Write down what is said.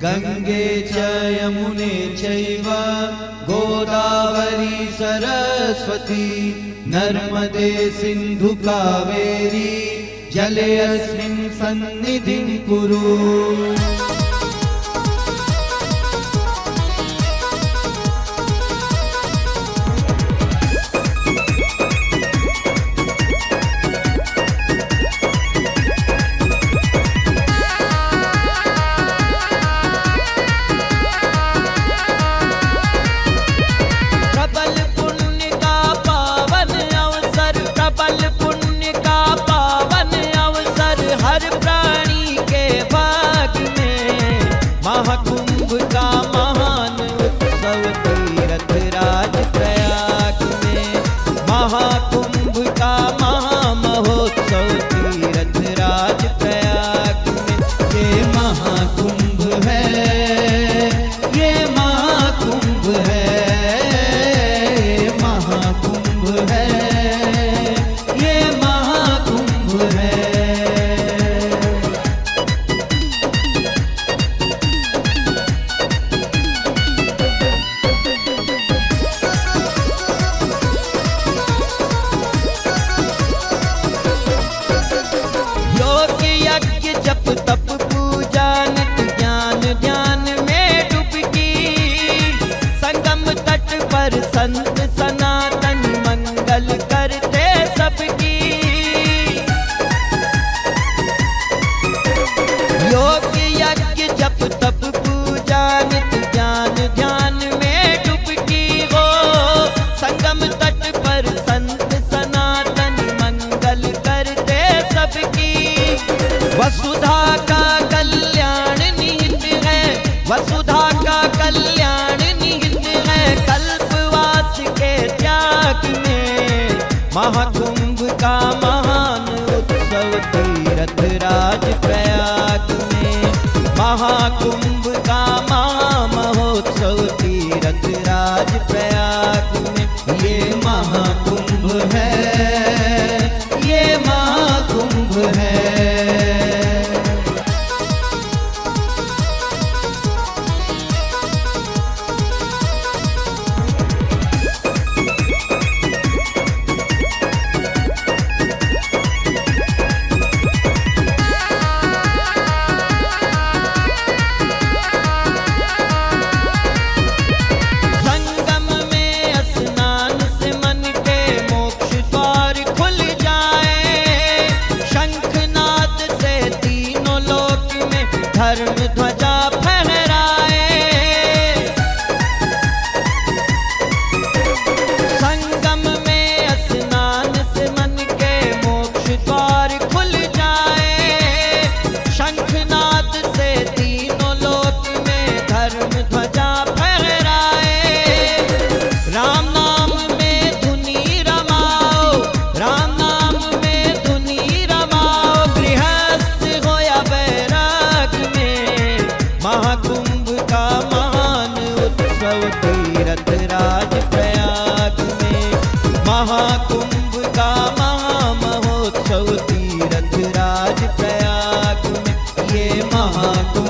गंगे च यमुने चैव गोदावरी सरस्वती नर्मदे सिंधु कावेरी जलेऽस्मिन् सन्निधिं कुरु। महाकुंभ का महान उत्सव तीरथ राज प्रयाग में, महाकुंभ का महामहोत्सव तीरथ राज प्रयाग में। ये महाकुंभ है, ये महाकुंभ है, ये महाकुंभ है, ये महाकुंभ है। जप तप पूजा नित ज्ञान ध्यान में डुबकी, संगम तट पर संत सनातन मंगल करते सबकी। योग यज्ञ जप तप पूजा नित ज्ञान ध्यान में डुबकी हो, संगम तट पर संत सनातन मंगल करते सबकी। वसुधा का कल्याण निहित है, वसुधा का कल्याण निहित है, कल्पवास के त्याग में। महाकुंभ का महान उत्सव तीरथ राज प्रयाग में, महाकुंभ का महामहोत्सव तीरथ राज प्रयाग में। ये महाकुंभ है, ये महाकुंभ है। धर्म ध्वजा फहराए, संगम में स्नान से मन के मोक्ष द्वार खुल जाए। शंखनाद से तीनों लोक में धर्म ध्वजा फहराए। राम नाम में धुनी रमाओ, राम नाम में धुनी रमाओ, गृहस्थ हो या बैराग में। महाकुंभ का महान उत्सव तीरथ राज प्रयाग में, महाकुंभ का महामहोत्सव तीरथ राज प्रयाग में। ये महाकुंभ